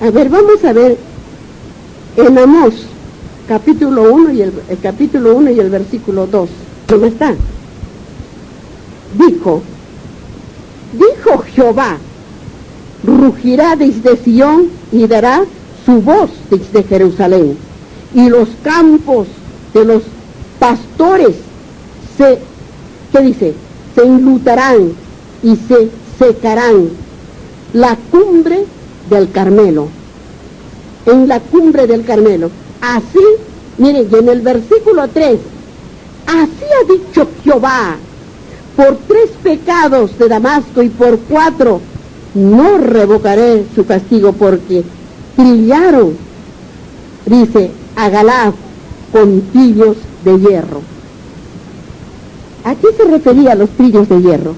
A ver, vamos a ver en Amós, capítulo 1 y el capítulo 1 y el versículo 2. ¿Cómo está? Dijo Jehová, rugirá desde Sión y dará su voz desde Jerusalén, y los campos de los pastores se enlutarán y se secarán. La cumbre del Carmelo, en la cumbre del Carmelo. Así, miren, y en el versículo 3, así ha dicho Jehová, por 3 pecados de Damasco y por 4 no revocaré su castigo, porque trillaron, dice, a Galaad con trillos de hierro. ¿A qué se refería a los trillos de hierro?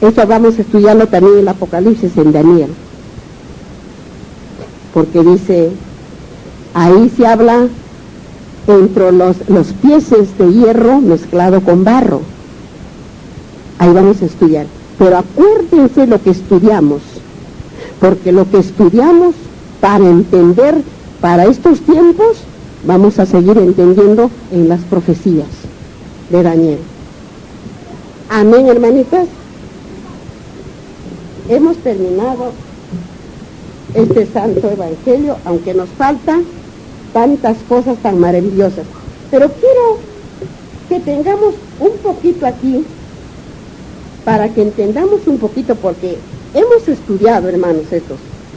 Eso vamos a estudiarlo también en el Apocalipsis, en Daniel. Porque dice, ahí se habla entre los pieces de hierro mezclado con barro. Ahí vamos a estudiar. Pero acuérdense lo que estudiamos, porque lo que estudiamos para entender para estos tiempos, vamos a seguir entendiendo en las profecías de Daniel. Amén, hermanitas. Hemos terminado este santo evangelio, aunque nos faltan tantas cosas tan maravillosas. Pero quiero que tengamos un poquito aquí, para que entendamos un poquito, porque hemos estudiado, hermanos,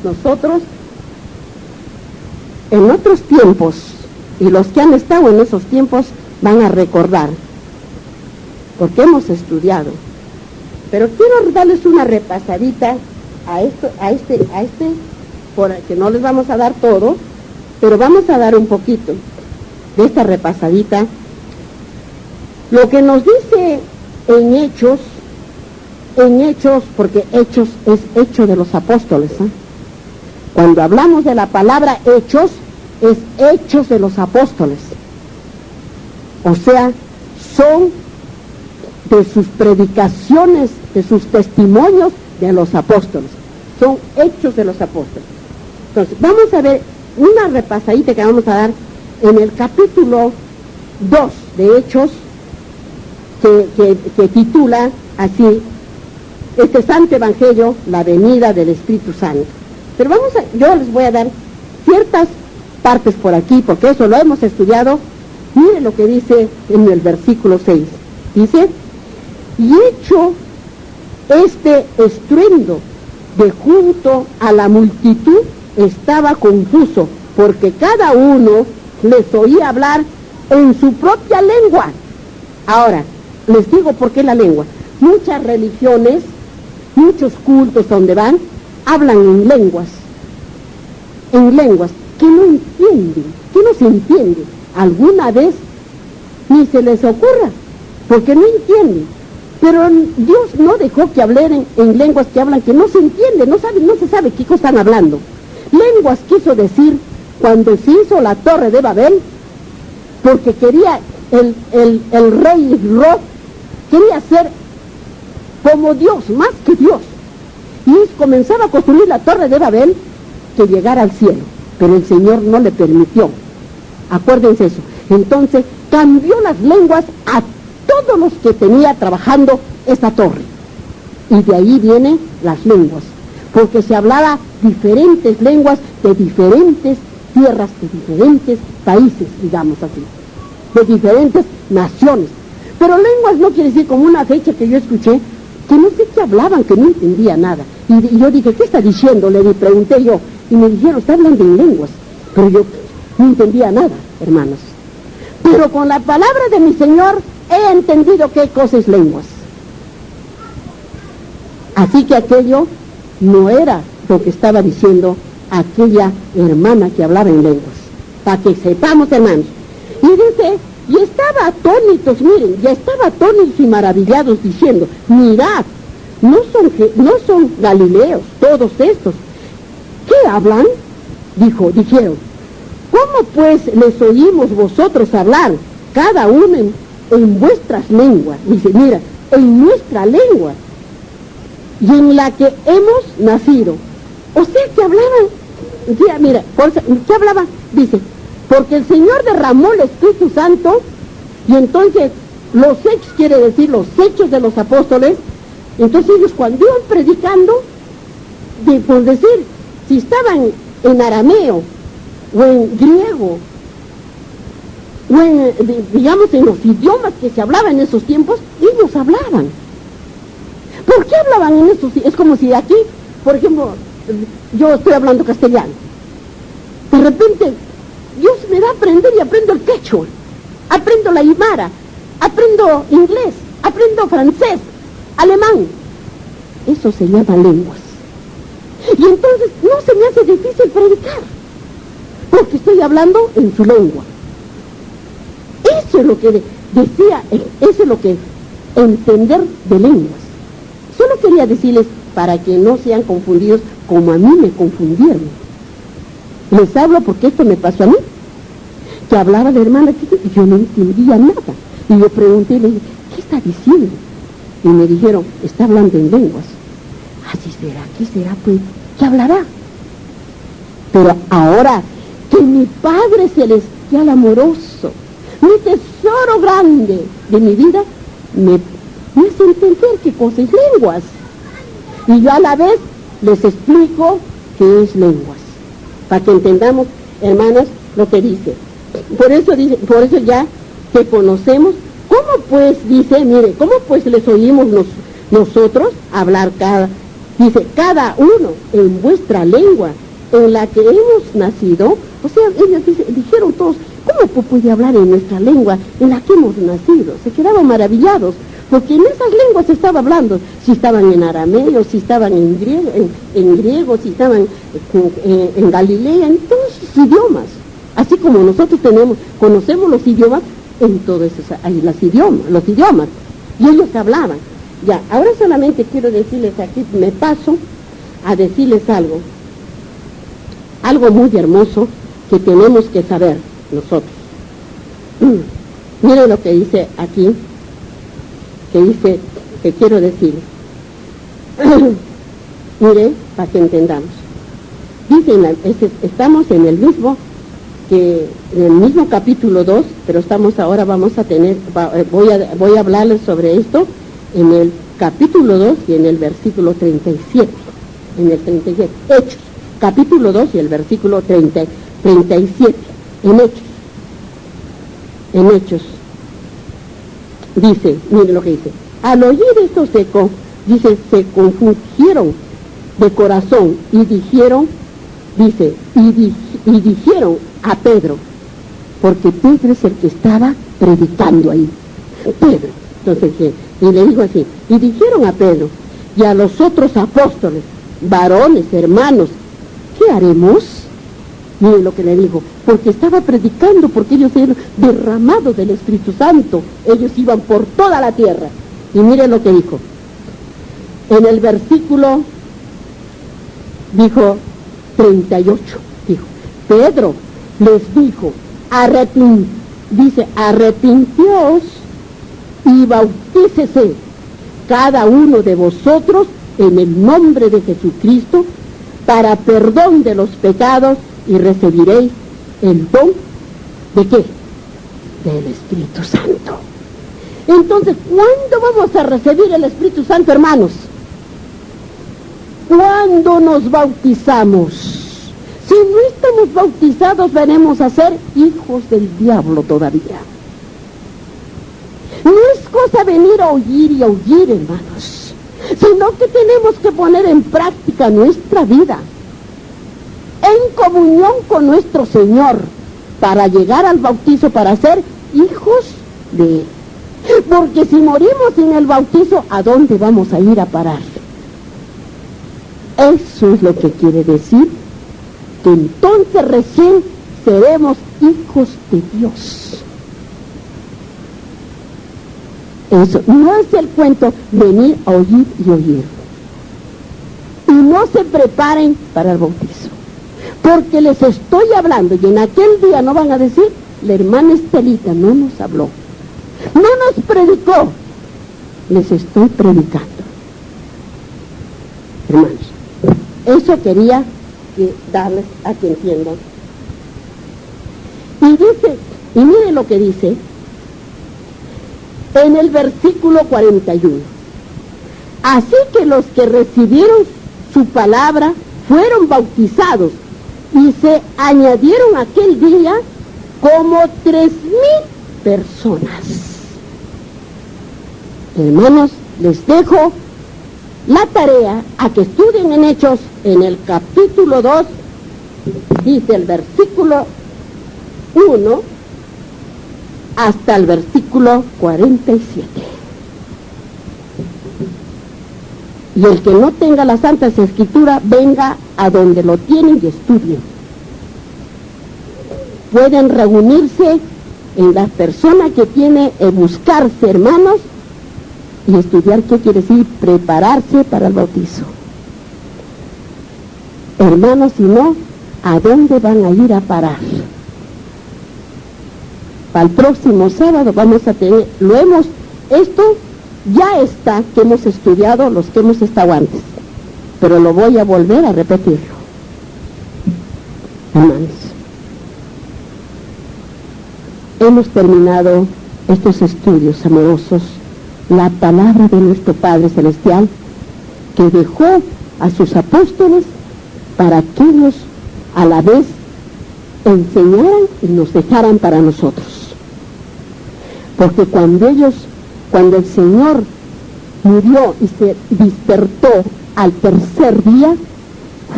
nosotros en otros tiempos, y los que han estado en esos tiempos van a recordar, porque hemos estudiado. Pero quiero darles una repasadita a este, porque no les vamos a dar todo, pero vamos a dar un poquito de esta repasadita. Lo que nos dice en Hechos, porque Hechos es hecho de los apóstoles, ¿eh? Cuando hablamos de la palabra Hechos, es Hechos de los apóstoles. O sea, son de sus predicaciones, de sus testimonios de los apóstoles. Son Hechos de los apóstoles. Entonces, vamos a ver una repasadita que vamos a dar en el capítulo 2 de Hechos, que titula así, este santo evangelio, la venida del Espíritu Santo. Pero yo les voy a dar ciertas partes por aquí, porque eso lo hemos estudiado. Miren lo que dice en el versículo 6. Dice, y hecho este estruendo de junto a la multitud, estaba confuso, porque cada uno les oía hablar en su propia lengua. Ahora, les digo por qué la lengua. Muchas religiones, muchos cultos donde van, hablan en lenguas que no entienden, que no se entienden. Alguna vez ni se les ocurra, porque no entienden. Pero Dios no dejó que hablen en lenguas que hablan, que no se entiende, no se sabe qué cosa están hablando. Lenguas quiso decir cuando se hizo la torre de Babel, porque quería el rey Rod, quería ser como Dios, más que Dios. Y comenzaba a construir la torre de Babel, que llegara al cielo, pero el Señor no le permitió. Acuérdense eso. Entonces cambió las lenguas a todos los que tenía trabajando esta torre, y de ahí vienen las lenguas, porque se hablaba diferentes lenguas de diferentes tierras, de diferentes países, digamos así, de diferentes naciones. Pero lenguas no quiere decir, como una fecha que yo escuché, que no sé qué hablaban, que no entendía nada, y yo dije, ¿qué está diciendo? Le pregunté yo, y me dijeron, está hablando en lenguas, pero yo no entendía nada, hermanos. Pero con la palabra de mi Señor he entendido qué cosa es lenguas. Así que aquello no era lo que estaba diciendo aquella hermana que hablaba en lenguas, para que sepamos, hermanos. Y dice, y estaba atónitos, miren, ya estaba atónitos y maravillados, diciendo, mirad, no son galileos todos estos. ¿Qué hablan? Dijeron, ¿cómo pues les oímos vosotros hablar, cada uno en vuestras lenguas? Dice, mira, en nuestra lengua, y en la que hemos nacido, O sea que hablaban, ya, mira, ¿qué hablaban? Dice, porque el Señor derramó el Espíritu Santo, y entonces los hechos, quiere decir los hechos de los apóstoles. Entonces ellos cuando iban predicando, por decir, si estaban en arameo, o en griego, o digamos en los idiomas que se hablaban en esos tiempos, ellos hablaban. ¿Por qué hablaban en esos? Es como si aquí, por ejemplo, yo estoy hablando castellano. De repente, Dios me da a aprender y aprendo el quechua, aprendo la aymara, aprendo inglés, aprendo francés, alemán. Eso se llama lenguas. Y entonces no se me hace difícil predicar, porque estoy hablando en su lengua. Eso es lo que decía, eso es lo que entender de lenguas. Solo quería decirles, para que no sean confundidos como a mí me confundieron. Les hablo porque esto me pasó a mí, que hablaba la hermana y yo no entendía nada. Y yo pregunté, le dije, ¿qué está diciendo? Y me dijeron, está hablando en lenguas. Así será, ¿qué será pues? ¿Qué hablará? Pero ahora que mi Padre Celestial amoroso, mi tesoro grande de mi vida, me hace entender qué cosa es lenguas. Y yo a la vez les explico qué es lenguas, para que entendamos, hermanas, lo que dice. Por eso ya que conocemos, ¿cómo pues, dice, mire, cómo pues les oímos nosotros hablar cada uno en vuestra lengua, en la que hemos nacido? O sea, ellos dijeron todos, ¿cómo puede hablar en nuestra lengua en la que hemos nacido? Se quedaban maravillados, porque en esas lenguas se estaba hablando, si estaban en arameo, si estaban en griego, si estaban en Galilea, en todos los idiomas. Así como nosotros conocemos los idiomas, en todos esos hay los idiomas, y ellos hablaban. Ya, ahora solamente quiero decirles aquí, me paso a decirles algo muy hermoso que tenemos que saber nosotros. Miren lo que dice aquí, que quiero decir. Mire, para que entendamos. Dice, estamos en el mismo capítulo 2, pero voy a hablarles sobre esto en el capítulo 2 y en el versículo 37. En el 37, Hechos, capítulo 2 y el versículo 37, en Hechos. Dice, mire lo que dice, al oír esto se confundieron de corazón y dijeron, dice, y dijeron a Pedro, porque Pedro es el que estaba predicando ahí, Pedro. Entonces, y le digo así, y dijeron a Pedro y a los otros apóstoles, varones, hermanos, ¿qué haremos? Mire lo que le digo, porque estaba predicando, porque ellos eran derramados del Espíritu Santo, ellos iban por toda la tierra. Y mire lo que dijo, en el versículo, dijo 38, dijo, Pedro les dijo, arrepentíos y bautícese cada uno de vosotros en el nombre de Jesucristo para perdón de los pecados y recibiréis el don ¿de qué? Del Espíritu Santo. Entonces, ¿cuándo vamos a recibir el Espíritu Santo, hermanos? ¿Cuándo nos bautizamos? Si no estamos bautizados, venimos a ser hijos del diablo todavía. No es cosa venir a oír y a oír, hermanos, sino que tenemos que poner en práctica nuestra vida en comunión con nuestro Señor para llegar al bautizo, para ser hijos de Él. Porque si morimos sin el bautizo, ¿a dónde vamos a ir a parar? Eso es lo que quiere decir, que entonces recién seremos hijos de Dios. Eso, no es el cuento venir a oír y oír. Y no se preparen para el bautizo, porque les estoy hablando, y en aquel día no van a decir, la hermana Estelita no nos habló, no nos predicó. Les estoy predicando, hermanos. Eso quería darles a que entiendan. Y dice, y mire lo que dice en el versículo 41. Así que los que recibieron su palabra fueron bautizados y se añadieron aquel día como 3,000 personas. Hermanos, les dejo la tarea a que estudien en Hechos, en el capítulo 2, dice el versículo 1 hasta el versículo 47. Y el que no tenga las Santas Escrituras, venga a donde lo tienen y estudien. Pueden reunirse en la persona que tiene buscarse, hermanos, y estudiar qué quiere decir prepararse para el bautizo. Hermanos, si no, ¿a dónde van a ir a parar? Para el próximo sábado vamos a tener, esto ya está, que hemos estudiado los que hemos estado antes, pero lo voy a volver a repetirlo. Hermanos, hemos terminado estos estudios amorosos, la palabra de nuestro Padre Celestial, que dejó a sus apóstoles para que ellos a la vez enseñaran y nos dejaran para nosotros. Porque cuando el Señor murió y se despertó al tercer día,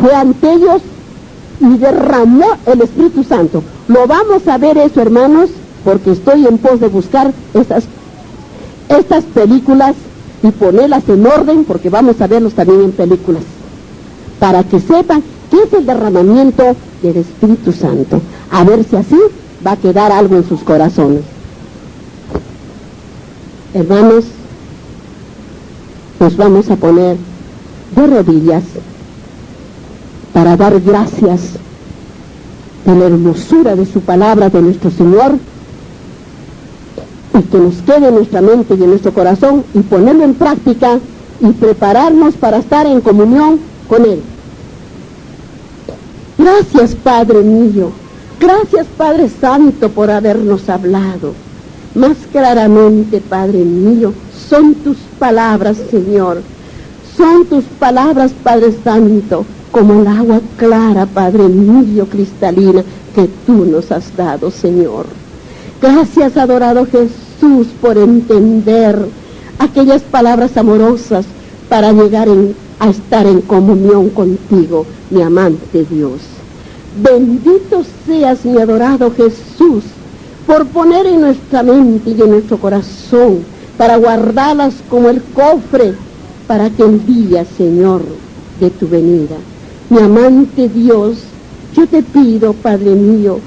fue ante ellos y derramó el Espíritu Santo. Lo vamos a ver eso, hermanos, porque estoy en pos de buscar estas películas y ponerlas en orden, porque vamos a verlos también en películas, para que sepan qué es el derramamiento del Espíritu Santo. A ver si así va a quedar algo en sus corazones. Hermanos, nos vamos a poner de rodillas para dar gracias de la hermosura de su palabra, de nuestro Señor, y que nos quede en nuestra mente y en nuestro corazón, y ponerlo en práctica y prepararnos para estar en comunión con Él. Gracias, Padre mío, gracias, Padre Santo, por habernos hablado. Más claramente, Padre mío, son tus palabras, Señor. Son tus palabras, Padre Santo, como el agua clara, Padre mío, cristalina, que tú nos has dado, Señor. Gracias, adorado Jesús, por entender aquellas palabras amorosas para llegar a estar en comunión contigo, mi amante Dios. Bendito seas, mi adorado Jesús, por poner en nuestra mente y en nuestro corazón, para guardarlas como el cofre, para que el día, Señor, de tu venida. Mi amante Dios, yo te pido, Padre mío,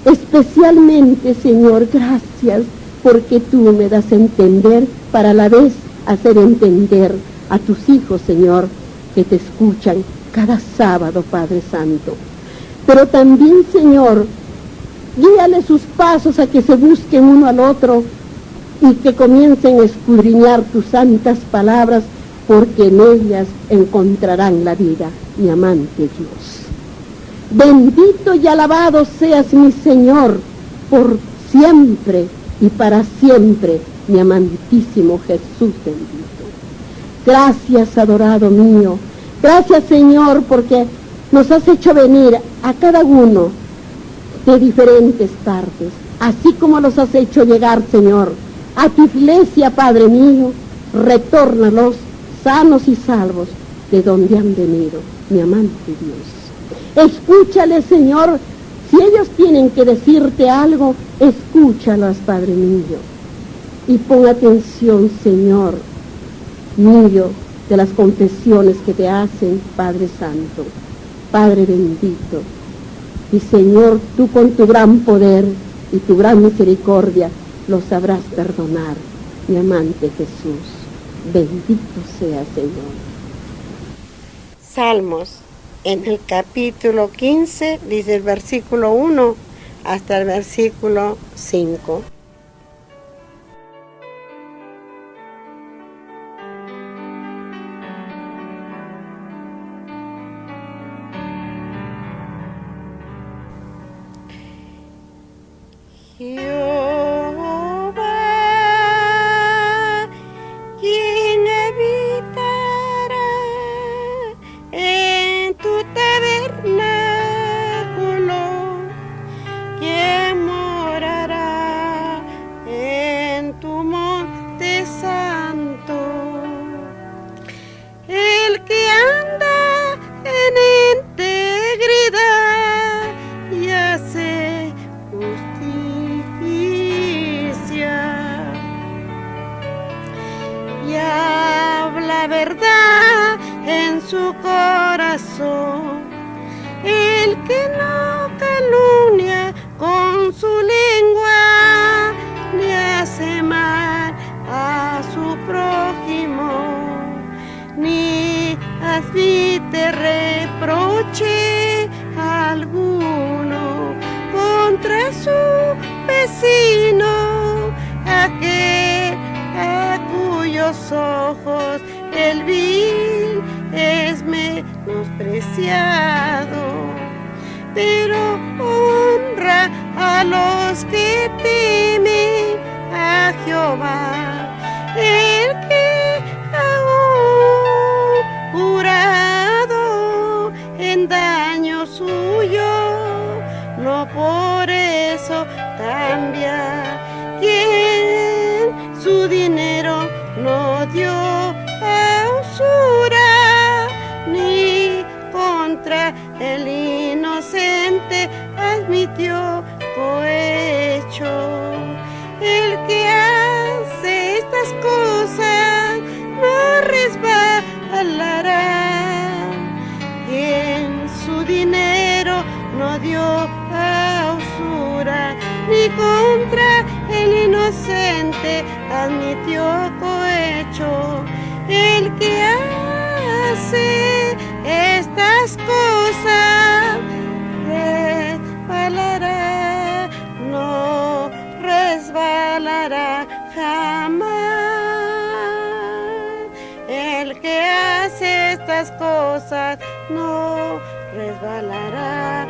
especialmente, Señor, gracias, porque tú me das a entender, para a la vez hacer entender a tus hijos, Señor, que te escuchan cada sábado, Padre Santo. Pero también, Señor, guíale sus pasos a que se busquen uno al otro y que comiencen a escudriñar tus santas palabras, porque en ellas encontrarán la vida, mi amante Dios. Bendito y alabado seas, mi Señor, por siempre y para siempre, mi amantísimo Jesús bendito. Gracias, adorado mío. Gracias, Señor, porque nos has hecho venir a cada uno de diferentes partes, así como los has hecho llegar, Señor, a tu iglesia, Padre mío. Retórnalos sanos y salvos de donde han venido, mi amante Dios. Escúchales, Señor, si ellos tienen que decirte algo, escúchalos, Padre mío, y pon atención, Señor mío, de las confesiones que te hacen, Padre Santo, Padre bendito. Y Señor, tú con tu gran poder y tu gran misericordia los sabrás perdonar, mi amante Jesús. Bendito sea, Señor. Salmos, en el capítulo 15, dice el versículo 1 hasta el versículo 5. Jehová, quien habitará en tu tabernáculo, quien morará en tu monte santo, el que anda en integridad y hace justicia y habla verdad en su corazón, el que no calumnia con su lengua ni hace mal a su prójimo, ni admite reproche alguno contra su vecino, aquel a cuyos ojos el vil es menospreciado, pero honra a los que temen a Jehová, el que aún jurado en daño suyo, no por eso cambia, quien su dinero no dio a usura, ni contra el inocente admitió cohecho. El que hace estas cosas no resbalará, quien su dinero no dio a usura, ni contra el inocente admitió cohecho. El que hace estas cosas resbalará, no resbalará jamás. El que hace estas cosas no resbalará